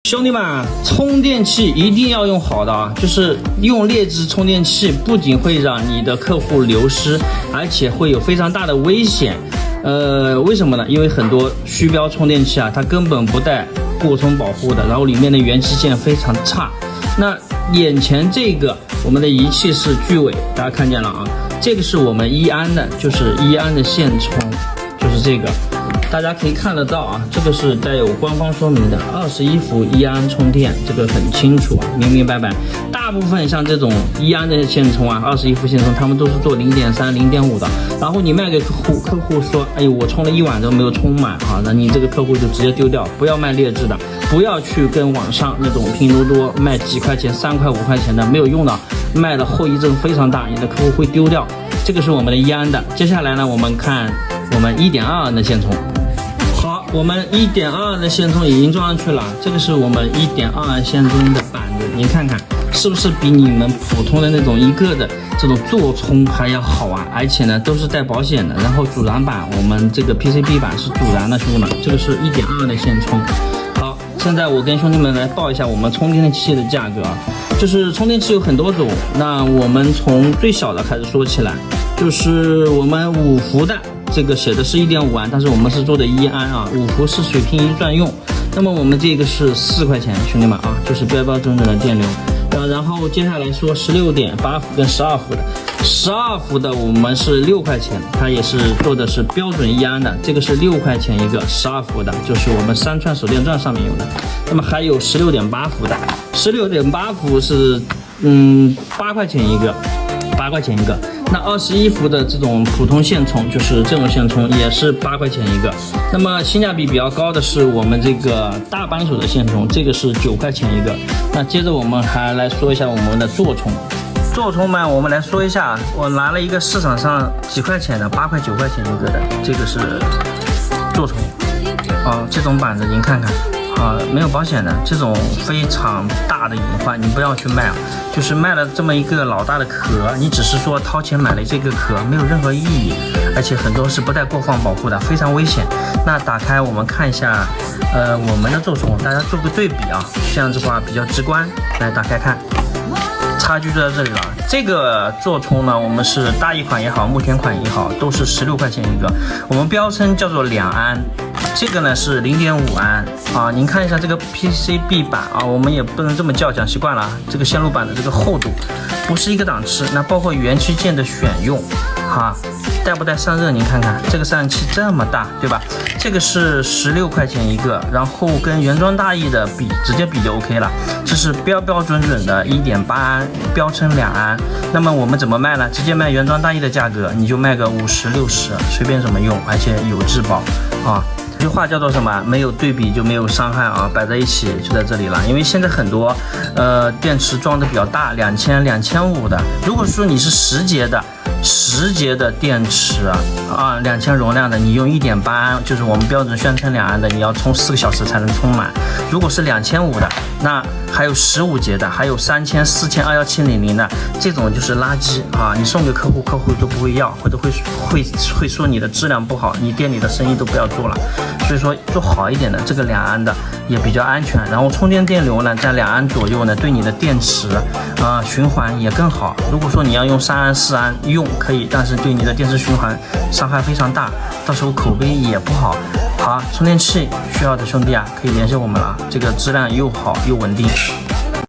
兄弟们，充电器一定要用好的啊！就是用劣质充电器，不仅会让你的客户流失，而且会有非常大的危险。为什么呢？因为很多虚标充电器啊，它根本不带过充保护的，然后里面的元器件非常差。那眼前这个我们的仪器是巨尾，大家看见了啊？这个是我们一安的，就是一安的线充，就是这个。大家可以看得到啊，这个是带有官方说明的21伏一安充电，这个很清楚啊，明明白白。大部分像这种一安的线充啊，21伏线充，他们都是做0.3、0.5的。然后你卖给客户说，哎呦，我充了1晚都没有充满啊，那你这个客户就直接丢掉。不要卖劣质的，不要去跟网上那种拼多多卖几块钱、3块、5块钱的，没有用的，卖的后遗症非常大，你的客户会丢掉。这个是我们的一安的。接下来呢，我们看我们1.2的线充。好，我们1.2的线充已经装上去了，这个是我们1.2线充的板子，您看看是不是比你们普通的那种一个的这种座充还要好啊？而且呢都是带保险的，然后阻燃板我们这个 PCB 板是阻燃的，兄弟们，这个是1.2的线充。好，现在我跟兄弟们来报一下我们充电器的价格啊，就是充电器有很多种，那我们从最小的开始说起来，就是我们5伏的。这个写的是1.5安，但是我们是做的一安啊，5伏是水平仪专用。那么我们这个是4块钱，兄弟们啊，就是标标准准的电流。然后接下来说16.8伏跟12伏的，12伏的我们是6块钱，它也是做的是标准一安的，这个是6块钱一个12伏的，就是我们3串手电钻上面有的。那么还有16.8伏的，16.8伏是8块钱一个，8块钱一个。那21伏的这种普通线充，就是这种线充也是8块钱一个。那么性价比比较高的是我们这个大扳手的线充，这个是9块钱一个。那接着我们还来说一下我们的座充。座充嘛，我们来说一下，我拿了一个市场上几块钱的，8块9块钱一个的，这个是座充啊，这种板子您看看。没有保险的这种非常大的隐患，你不要去卖啊！就是卖了这么一个老大的壳，你只是说掏钱买了这个壳，没有任何意义，而且很多是不带过放保护的，非常危险。那打开我们看一下，我们的座充，大家做个对比啊，这样子的话比较直观。来打开看，差距就在这里了。这个座充呢，我们是大一款也好，牧田款也好，都是16块钱一个，我们标称叫做2安。这个呢是0.5安啊，您看一下这个 PCB 板啊，我们也不能这么叫，讲习惯了啊。这个线路板的这个厚度不是一个档次，那包括元器件的选用哈，带不带散热？您看看这个散热器这么大，对吧？这个是16块钱一个，然后跟原装大益的比，直接比就 OK 了。这是标准的1.8安，标称2安。那么我们怎么卖呢？直接卖原装大益的价格，你就卖个50、60，随便怎么用，而且有质保啊。这句话叫做什么？没有对比就没有伤害啊！摆在一起就在这里了。因为现在很多电池装的比较大，2000、2500的。如果说你是10节的电池啊，2000容量的，你用1.8安，就是我们标准宣称2安的，你要充4个小时才能充满。如果是2500的，那还有15节的，还有3000、4000、21700的，这种就是垃圾啊！你送给客户，客户都不会要，或者会说你的质量不好，你店里的生意都不要做了。所以说做好一点的，这个2安的也比较安全，然后充电电流呢在2安左右呢，对你的电池循环也更好。如果说你要用3安、4安用可以，但是对你的电池循环伤害非常大，到时候口碑也不好。好，充电器需要的兄弟啊，可以联系我们了，这个质量又好又稳定。